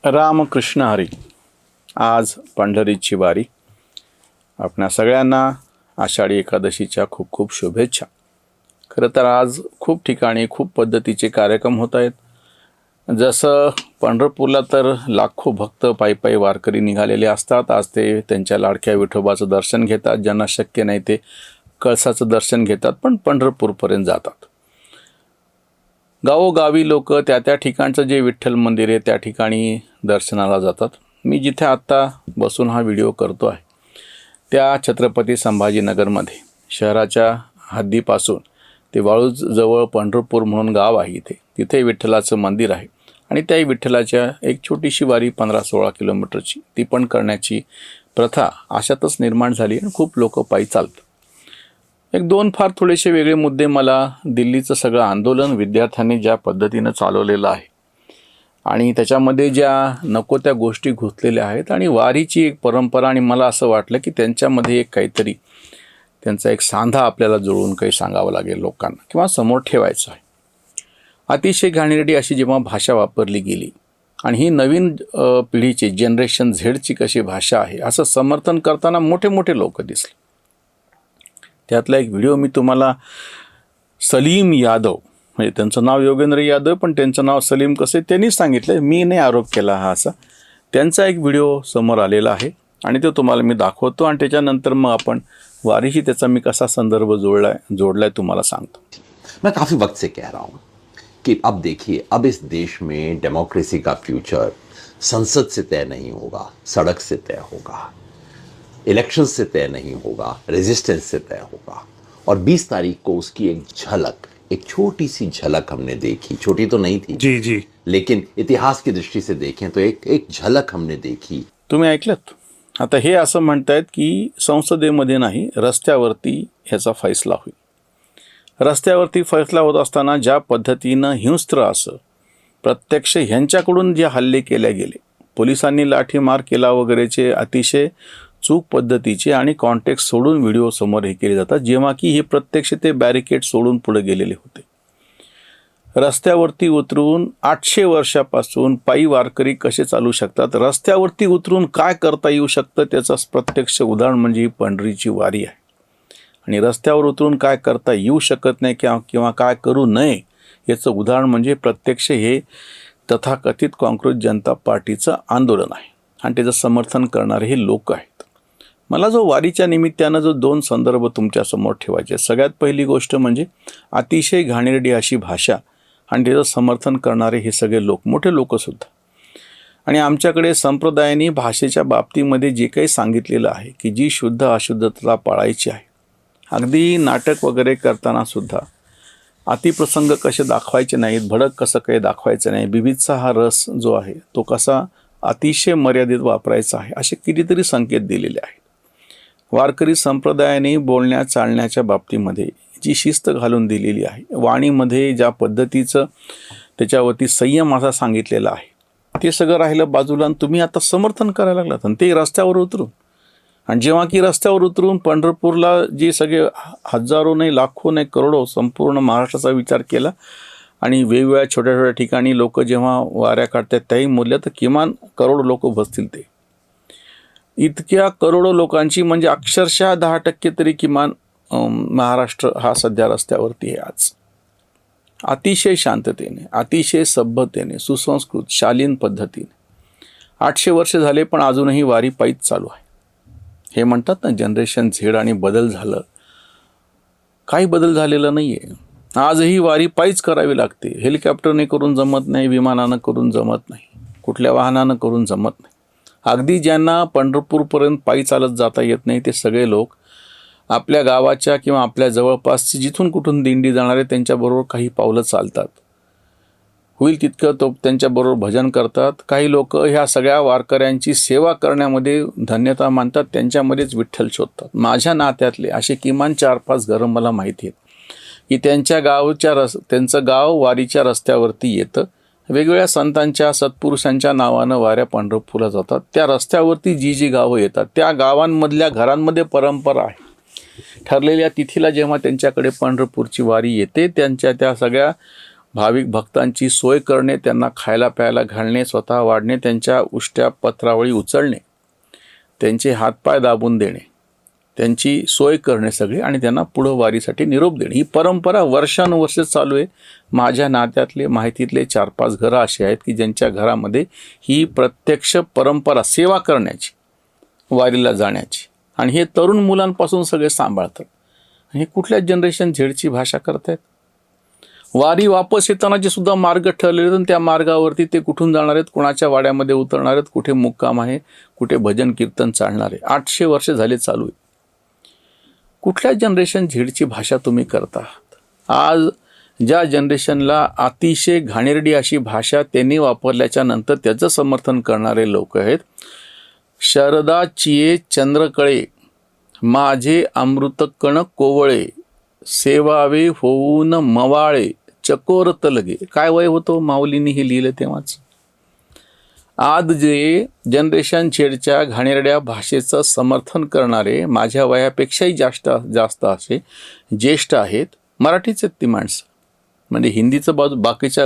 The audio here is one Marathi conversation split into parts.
रामकृष्ण हरी. आज पंढरीची वारी. आपणा सगळ्यांना आषाढी एकादशीच्या खूप खूप शुभेच्छा. खरं तर आज खूप ठिकाणी खूप पद्धतीचे कार्यक्रम होत आहेत. जसं पंढरपूरला तर लाखो भक्त पायी पायी वारकरी निघालेले असतात. आज ते त्यांच्या लाडक्या विठोबाचं दर्शन घेतात. ज्यांना शक्य नाही ते कळसाचं दर्शन घेतात, पण पंढरपूरपर्यंत जातात. गावोगावी लोक त्या ठिकाणचं जे विठ्ठल मंदिर आहे त्या ठिकाणी दर्शनाला जातात. मी जिथे आत्ता बसून हा व्हिडिओ करतो आहे त्या छत्रपती संभाजीनगरमध्ये शहराच्या हद्दीपासून ते वाळूजवळ पंढरपूर म्हणून गाव आहे. तिथे विठ्ठलाचं मंदिर आहे आणि त्या विठ्ठलाच्या एक छोटीशी वारी 15-16 किलोमीटरची ती पण करण्याची प्रथा अशातच निर्माण झाली आणि खूप लोक पायी चालतात. एक दोन फार थोडेसे वेगळे मुद्दे मला दिल्लीचं सगळं आंदोलन विद्यार्थ्यांनी ज्या पद्धतीनं चालवलेलं आहे आणि त्याच्यामध्ये ज्या नको त्या गोष्टी घुसलेल्या आहेत आणि वारीची एक परंपरा, आणि मला असं वाटलं की त्यांच्यामध्ये एक काहीतरी त्यांचा एक सांधा आपल्याला जुळवून काही सांगावं लागेल लोकांना किंवा समोर ठेवायचं आहे. अतिशय घाणेरडी अशी जेव्हा भाषा वापरली गेली आणि ही नवीन पिढीची जनरेशन झेडची कशी भाषा आहे असं समर्थन करताना मोठे मोठे लोक दिसले. त्यातला एक व्हिडिओ मी तुम्हाला, सलीम यादव, म्हणजे त्यांचं नाव योगेंद्र यादव पण त्यांचं नाव सलीम कसे त्यांनी सांगितलं, मी नाही आरोप केला हा असा. त्यांचा एक व्हिडिओ समोर आलेला आहे आणि तो तुम्हाला मी दाखवतो आणि त्याच्यानंतर मग आपण वारीशी त्याचा मी कसा संदर्भ जोडलाय तुम्हाला सांगतो. मैं काफ़ी वक्त से कह रहा हूँ कि अब देखिए, अब इस देश में डेमोक्रेसी का फ्यूचर संसद से तय नहीं होगा, सड़क से तय होगा, इलेक्शन से तय नहीं होगा, रेजिस्टेंस से तय होगा. और 20 तारीख को उसकी एक झलक, एक छोटी सी झलक हमने देखी. छोटी तो नहीं थी जी, लेकिन इतिहास की दृष्टि से देखें तो एक झलक हमने देखी. तुम्ही ऐकलत? आता हे असं म्हणतायत की संसदेमध्ये नाही, रस्त्यावरती ह्याचा फैसला होईल. रस्त्यावरती फैसला होत असताना ज्या पद्धतीनं हिंस्त्र असं प्रत्यक्ष ह्यांच्याकडून जे हल्ले केले गेले, पोलिसांनी लाठीमार केला वगैरेचे अतिशय चूक पद्धतीचे आणि कॉन्टेक्स्ट सोडून व्हिडिओ समोर हे केले जातात, जेव्हा की हे प्रत्यक्ष ते बॅरिकेड सोडून पुढे गेलेले होते. रस्त्यावरती उतरून 800 वर्षापासून पायी वारकरी कसे चालू शकतात, रस्त्यावरती उतरून काय करता येऊ शकतं त्याचं प्रत्यक्ष उदाहरण म्हणजे ही पंढरीची वारी आहे. आणि रस्त्यावर उतरून काय करता येऊ शकत नाही किंवा काय करू नये याचं उदाहरण म्हणजे प्रत्यक्ष हे तथाकथित काँग्रेस जनता पार्टीचं आंदोलन आहे आणि त्याचं समर्थन करणारे हे लोक आहेत. मला जो वारीच्या निमित्तानं जो 2 संदर्भ तुमच्यासमोर ठेवायचे, सगळ्यात पहिली गोष्ट म्हणजे अतिशय घाणेरडी अशी भाषा आणि त्याचं समर्थन करणारे हे सगळे लोक, मोठे लोकसुद्धा. आणि आमच्याकडे संप्रदायाने भाषेच्या बाबतीमध्ये जे काही सांगितलेलं आहे की जी शुद्ध अशुद्धता पाळायची आहे, अगदी नाटक वगैरे करताना सुद्धा अतिप्रसंग कसे दाखवायचे नाहीत, भडक कसं काही दाखवायचं नाही, बिभत्स हा रस जो आहे तो कसा अतिशय मर्यादित वापरायचा आहे, असे कितीतरी संकेत दिलेले आहेत. वारकरी संप्रदायाने बोलण्या चालण्याच्या बाबतीमध्ये जी शिस्त घालून दिलेली आहे, वाणीमध्ये ज्या पद्धतीचं त्याच्यावरती संयम असा सांगितलेला आहे, ते सगळं राहिलं बाजूला आणि तुम्ही आता समर्थन करायला लागलात आणि ते रस्त्यावर उतरून. आणि जेव्हा की रस्त्यावर उतरून पंढरपूरला जे सगळे हजारो नाही, लाखो नाही, करोडो संपूर्ण महाराष्ट्राचा विचार केला आणि वेगवेगळ्या छोट्या छोट्या ठिकाणी लोक जेव्हा वाऱ्या काढतात त्याही मूल्य तर किमान करोड लोक बसतील. ते इतक्या करोडो लोकांची म्हणजे अक्षरशः 10% तरी किमान महाराष्ट्र हा सध्या रस्त्यावरती आहे आज. अतिशय शांततेने, अतिशय सभ्यतेने, सुसंस्कृत शालीन पद्धतीने 800 वर्ष झाले पण अजूनही वारी पायीच चालू आहे. हे म्हणतात ना जनरेशन झेड आणि बदल झालं, काही बदल झालेला नाही आहे. आजही वारी पायीच करावी लागते. हेलिकॉप्टरने करून जमत नाही, विमानानं करून जमत नाही, कुठल्या वाहनानं करून जमत नाही. अगदी ज्यांना पंढरपूरपर्यंत पायी चालत जाता येत नाही ते सगळे लोक आपल्या गावाच्या किंवा आपल्या जवळपास जिथून कुठून दिंडी जाणार आहे त्यांच्याबरोबर काही पावलं चालतात. होईल तितकं तो त्यांच्याबरोबर भजन करतात. काही लोक ह्या सगळ्या वारकऱ्यांची सेवा करण्यामध्ये धन्यता मानतात, त्यांच्यामध्येच विठ्ठल शोधतात. माझ्या नात्यातले असे किमान 4-5 घरं मला माहिती आहेत की त्यांच्या त्यांचं गाव वारीच्या रस्त्यावरती येतं. वेगवेगळ्या संतांच्या सत्पुरुषांच्या नावानं वाऱ्या पंढरपूरला जातात. त्या रस्त्यावरती जी गावं येतात त्या गावांमधल्या घरांमध्ये परंपरा आहे, ठरलेल्या तिथीला जेव्हा त्यांच्याकडे पंढरपूरची वारी येते त्यांच्या त्या सगळ्या भाविक भक्तांची सोय करणे, त्यांना खायला प्यायला घालणे, स्वतः वाढणे, त्यांच्या उष्ट्या पत्रावळी उचलणे, त्यांचे हातपाय दाबून देणे, त्यांची सोय करणे सगळी आणि त्यांना पुढं वारीसाठी निरोप देणे. ही परंपरा वर्षानुवर्षे चालू आहे. माझ्या नात्यातले माहितीतले 4-5 घरं अशी आहेत की ज्यांच्या घरामध्ये ही प्रत्यक्ष परंपरा सेवा करण्याची, वारीला जाण्याची, आणि हे तरुण मुलांपासून सगळे सांभाळतात. हे कुठल्या जनरेशन झेडची भाषा करतायत? वारी वापस येतानाचे सुद्धा मार्ग ठरलेले आहेत. त्या मार्गावरती ते कुठून जाणार आहेत, कुणाच्या वाड्यामध्ये उतरणार आहेत, कुठे मुक्काम आहे, कुठे भजन कीर्तन चालणार आहे. 800 वर्ष झाले चालू आहे. कुठल्या जनरेशन झेडची भाषा तुम्ही करता? आज ज्या जनरेशनला अतिशय घाणेरडी अशी भाषा त्यांनी वापरल्याच्या नंतर त्याचं समर्थन करणारे लोक आहेत. शरदा चिये चंद्रकळे, माझे अमृतकण कोवळे, सेवावे होऊन मवाळे, चकोर तलगे. काय वय होतो माऊलींनी हे लिहिलं तेव्हाच. आज जे जनरेशन झेडच्या घाणेरड्या भाषेचं समर्थन करणारे माझ्या वयापेक्षाही जास्त असे ज्येष्ठ आहेत, मराठीच आहेत ती माणसं. म्हणजे हिंदीचं बाजू बाकीच्या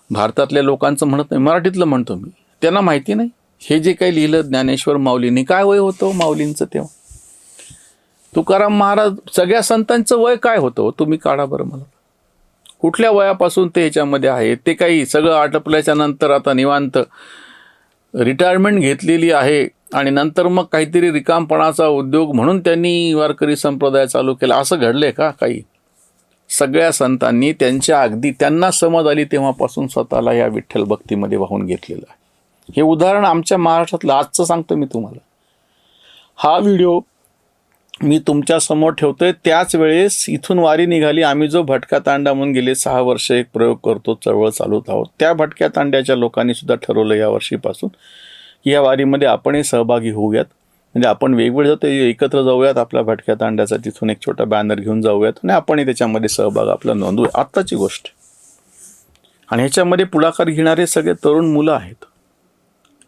भारतातल्या लोकांचं म्हणत नाही, मराठीतलं म्हणतो मी. त्यांना माहिती नाही हे जे काही लिहिलं ज्ञानेश्वर माऊलींनी. काय वय होतं माऊलींचं तेव्हा? तुकाराम महाराज, सगळ्या संतांचं वय काय होतं तुम्ही काढा बरं मला. कुठल्या वयापासून ते ह्याच्यामध्ये आहेत? ते काही सगळं आटपल्याच्या नंतर आता निवांत रिटायरमेंट घेतलेली आहे आणि नंतर मग काहीतरी रिकामपणाचा उद्योग म्हणून त्यांनी वारकरी संप्रदाय चालू केला, असं घडलंय का काही? सगळ्या संतांनी त्यांच्या अगदी त्यांना समज आली तेव्हापासून स्वतःला या विठ्ठल भक्तीमध्ये वाहून घेतलेलं आहे. हे उदाहरण आमच्या महाराष्ट्रातलं आजचं सांगतो मी तुम्हाला. हा व्हिडिओ मी तुमच्या समोर ठेवतोय त्याच वेळेस इथून वारी निघाली. आम्ही जो भटका तांडा म्हणून गेले 6 वर्ष एक प्रयोग करतो, चळवळ चालवत आहोत. त्या भटक्या तांड्याच्या लोकांनी सुद्धा ठरवलं या वर्षीपासून की या वारीमध्ये आपणही सहभागी होऊयात. म्हणजे आपण वेगवेगळे जातो, एकत्र जाऊयात आपल्या भटक्या तांड्याचा, तिथून एक छोटा बॅनर घेऊन जाऊयात आणि आपणही त्याच्यामध्ये सहभाग आपला नोंदवूया. आत्ताची गोष्ट. आणि ह्याच्यामध्ये पुढाकार घेणारे सगळे तरुण मुलं आहेत.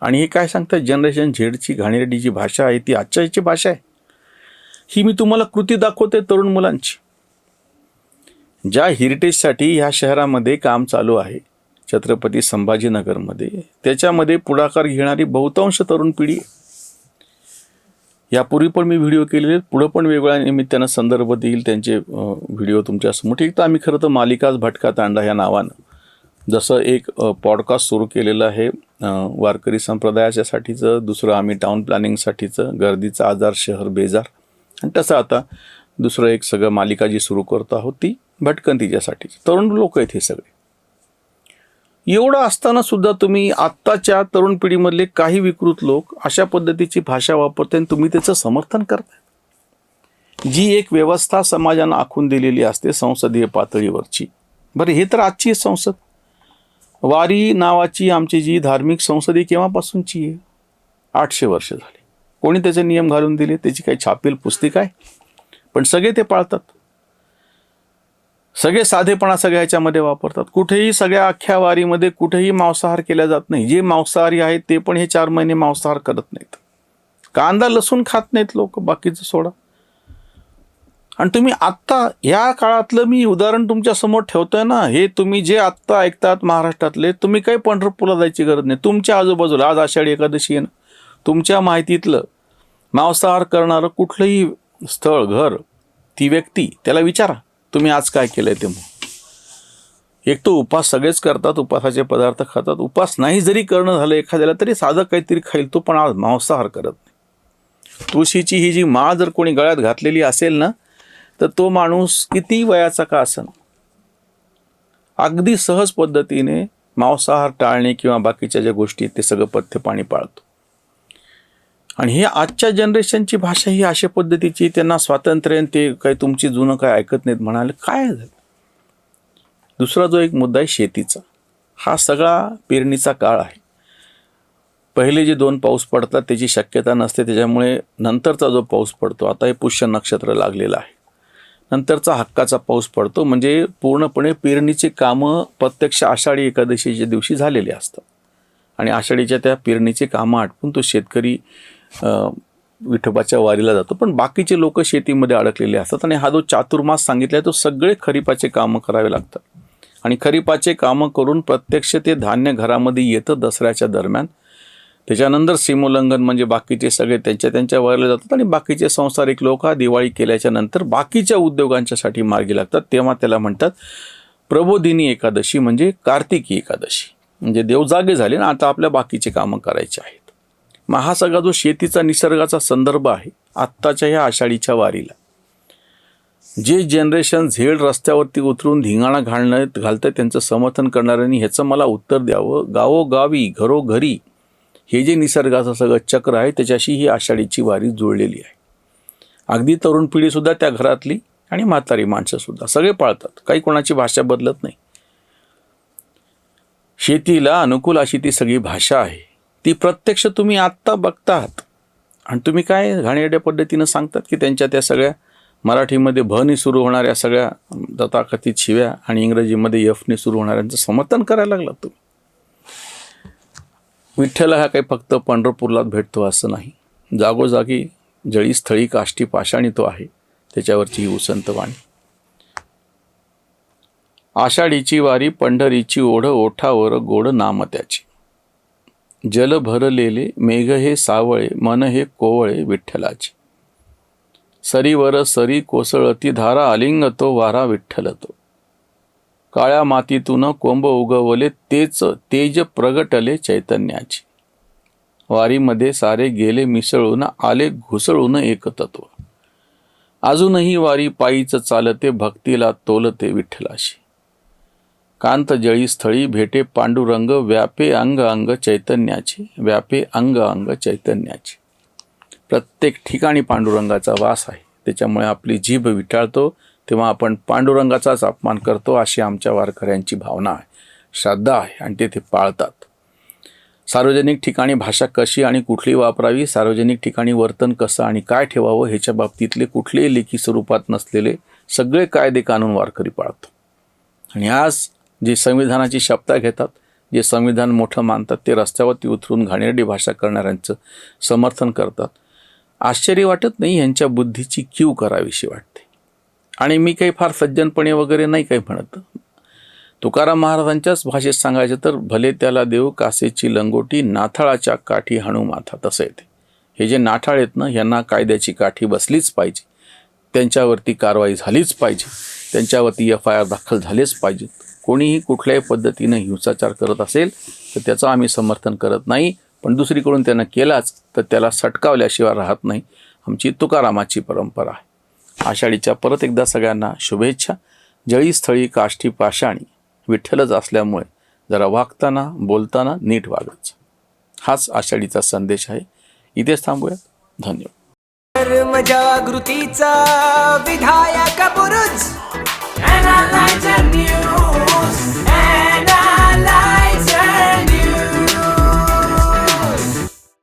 आणि हे काय सांगतात, जनरेशन झेडची घाणेरडी जी भाषा आहे ती आजच्या ह्याची भाषा आहे. ही मी तुम्हाला कृती दाखवते तरुण मुलांची. ज्या हेरिटेजसाठी ह्या शहरामध्ये काम चालू आहे छत्रपती संभाजीनगरमध्ये, त्याच्यामध्ये पुढाकार घेणारी बहुतांश तरुण पिढी आहे. यापूर्वी पण मी व्हिडिओ केलेले, पुढं पण वेगवेगळ्या निमित्तानं संदर्भ देईल त्यांचे व्हिडिओ तुमच्यासमोर. ठीक, तर आम्ही खरं तर मालिकाच भटका तांडा ह्या नावानं जसं एक पॉडकास्ट सुरू केलेलं आहे वारकरी संप्रदायाच्यासाठीचं, दुसरं आम्ही टाउन प्लॅनिंगसाठीचं, गर्दीचा आजार शहर बेजार, आणि तसं आता दुसरं एक सगळं मालिका जी सुरू करतो आहोत ती भटकंतीच्यासाठी. तरुण लोक आहेत हे सगळे. एवढं असताना सुद्धा तुम्ही आत्ताच्या तरुण पिढीमधले काही विकृत लोक अशा पद्धतीची भाषा वापरते आणि तुम्ही त्याचं समर्थन करताय. जी एक व्यवस्था समाजानं आखून दिलेली असते संसदीय पातळीवरची. बरं, हे तर आजची संसद. वारी नावाची आमची जी धार्मिक संसद केव्हापासूनची आहे? 800 वर्ष झाली. कोणी त्याचे नियम घालून दिले? त्याची काही छापील पुस्तिका आहे? पण सगळे ते पाळतात. सगळे साधेपणा सगळ्या ह्याच्यामध्ये वापरतात. कुठेही सगळ्या अख्ख्या वारीमध्ये कुठेही मांसाहार केला जात नाही. जे मांसाहारी आहेत ते पण हे 4 महिने मांसाहार करत नाहीत. कांदा लसूण खात नाहीत लोक, बाकीचं सोडा. आणि तुम्ही आत्ता ह्या काळातलं मी उदाहरण तुमच्या समोर ठेवतोय ना, हे तुम्ही जे आत्ता ऐकतात महाराष्ट्रातले, तुम्ही काही पंढरपूरला जायची गरज नाही. तुमच्या आजूबाजूला आज आषाढी एकादशी आहे ना, तुमच्या माहितीतलं मांसाहार करणारं कुठलंही स्थळ, घर, ती व्यक्ती, त्याला विचारा तुम्ही आज काय केलंय ते. मग एक तो उपास सगळेच करतात, उपासाचे पदार्थ खातात. उपास नाही जरी करणं झालं एखाद्याला तरी साधं काहीतरी खाईल तो, पण आज मांसाहार करत नाही. तुळशीची ही जी माळ जर कोणी गळ्यात घातलेली असेल ना, तर तो माणूस किती वयाचा का असेल, अगदी सहज पद्धतीने मांसाहार टाळणे किंवा बाकीच्या ज्या गोष्टी ते सगळं पथ्य पाणी पाळतो. आणि हे आजच्या जनरेशनची भाषा ही अशा पद्धतीची, त्यांना स्वातंत्र्य, ते काही तुमची जुनं काय ऐकत नाहीत म्हणाले. काय झालं? दुसरा जो एक मुद्दा आहे शेतीचा. हा सगळा पेरणीचा काळ आहे. पहिले जे 2 पाऊस पडतात त्याची शक्यता नसते, त्याच्यामुळे नंतरचा जो पाऊस पडतो, आता हे पुष्य नक्षत्र लागलेलं आहे, नंतरचा हक्काचा पाऊस पडतो. म्हणजे पूर्णपणे पेरणीचे कामं प्रत्यक्ष आषाढी एकादशीच्या दिवशी झालेले असतात. आणि आषाढीच्या त्या पेरणीचे कामं आटपून तो शेतकरी विठोबाच्या वारीला जातो. पण बाकीचे लोक शेतीमध्ये अडकलेले असतात. आणि हा जो चातुर्मास सांगितला आहे तो सगळे खरीपाचे कामं करावे लागतात. आणि खरीपाचे कामं करून प्रत्यक्ष ते धान्य घरामध्ये येतं दसऱ्याच्या दरम्यान. त्याच्यानंतर सीमोल्लंघन म्हणजे बाकीचे सगळे त्यांच्या वरले जातात आणि बाकीचे संसारिक लोक हा दिवाळी केल्याच्या नंतर बाकीच्या उद्योगांच्यासाठी मार्गी लागतात. तेव्हा त्याला म्हणतात प्रबोधिनी एकादशी म्हणजे कार्तिकी एकादशी. म्हणजे देव जागे झाले ना, आता आपल्या बाकीचे कामं करायचे आहेत. मग हा सगळा जो शेतीचा निसर्गाचा संदर्भ आहे आत्ताच्या ह्या आषाढीच्या वारीला जे जनरेशन झेड रस्त्यावरती उतरून धिंगाणा घालतं त्यांचं समर्थन करणाऱ्यांनी ह्याचं मला उत्तर द्यावं. गावोगावी घरोघरी हे जे निसर्गाचं सगळं चक्र आहे त्याच्याशी ही आषाढीची वारी जुळलेली आहे. अगदी तरुण पिढीसुद्धा त्या घरातली आणि म्हातारी माणसंसुद्धा सगळे पाळतात. काही कोणाची भाषा बदलत नाही. शेतीला अनुकूल अशी ती सगळी भाषा आहे. ती प्रत्यक्ष तुम्ही आत्ता बघतात आणि तुम्ही काय घाणेरड्या पद्धतीनं सांगतात की त्यांच्या त्या सगळ्या मराठीमध्ये भने सुरू होणाऱ्या सगळ्या तथाकथित शिव्या आणि इंग्रजीमध्ये यफने सुरू होणाऱ्यांचं समर्थन करायला लागला तुम्ही. विठ्ठल हा काही फक्त पंढरपूरलाच भेटतो असं नाही. जागोजागी जळी स्थळी काष्टी पाषाणी तो आहे. त्याच्यावरची ही उसंत वाणी. आषाढीची वारी पंढरीची ओढ ओठावर गोड नाम त्याची. जल भरलेले मेघ हे सावळे मन हे कोवळे विठ्ठलाचे. सरीवर सरी कोसळती धारा अलिंग तो वारा विठ्ठल तो. काळ्या मातीतून कोंब उगवले तेच तेज प्रगटले चैतन्याचे. वारीमध्ये सारे गेले मिसळून आले घुसळून एक तत्व. अजूनही वारी पायीच चालते भक्तीला तोलते विठ्ठलाशी. कांत जळी स्थळी भेटे पांडुरंग व्यापे अंग अंग चैतन्याचे. व्यापे अंग अंग चैतन्याचे. प्रत्येक ठिकाणी पांडुरंगाचा वास आहे. त्याच्यामुळे आपली जीभ विटाळतो तेव्हा आपण पांडुरंगाचाच अपमान करतो अशी आमच्या वारकऱ्यांची भावना आहे, श्रद्धा आहे आणि ते पाळतात. सार्वजनिक ठिकाणी भाषा कशी आणि कुठली वापरावी, सार्वजनिक ठिकाणी वर्तन कसं आणि काय ठेवावं ह्याच्या बाबतीतले कुठलेही लेखी स्वरूपात नसलेले सगळे कायदे कानून वारकरी पाळतो. आणि आज जे संविधानाची शपथा घेतात, जे संविधान मोठं मानतात, ते रस्त्यावरती उतरून घाणेरडी भाषा करणाऱ्यांचं समर्थन करतात. आश्चर्य वाटत नाही, यांच्या बुद्धीची कीव करावीशी वाटते. आणि मी काही फार सज्जनपणे वगैरे नाही काही म्हणत. तुकाराम महाराजांच्याच भाषेत सांगायचं तर भले त्याला देव कासेची लंगोटी नाथाळाच्या काठी हाणू माथा, तसं येते. हे जे नाठाळ आहेत ना, यांना कायद्याची काठी बसलीच पाहिजे. त्यांच्यावरती कारवाई झालीच पाहिजे. त्यांच्यावरती FIR दाखल झालेच पाहिजेत. कोणीही कुठल्याही पद्धतीनं हिंसाचार करत असेल तर त्याचं आम्ही समर्थन करत नाही, पण दुसरीकडून त्यानं केलाच तर त्याला सटकावल्याशिवाय राहत नाही. आमची तुकारामाची परंपरा आहे. आषाढीच्या परत एकदा सगळ्यांना शुभेच्छा. जळी स्थळी काष्टी पाषाणी विठ्ठलच असल्यामुळे जरा वागताना बोलताना नीट वागायचं, हाच आषाढीचा संदेश आहे. इथेच थांबूया. धन्यवाद. धर्मजागृतीचा विधायक बुरुज Analyzer News.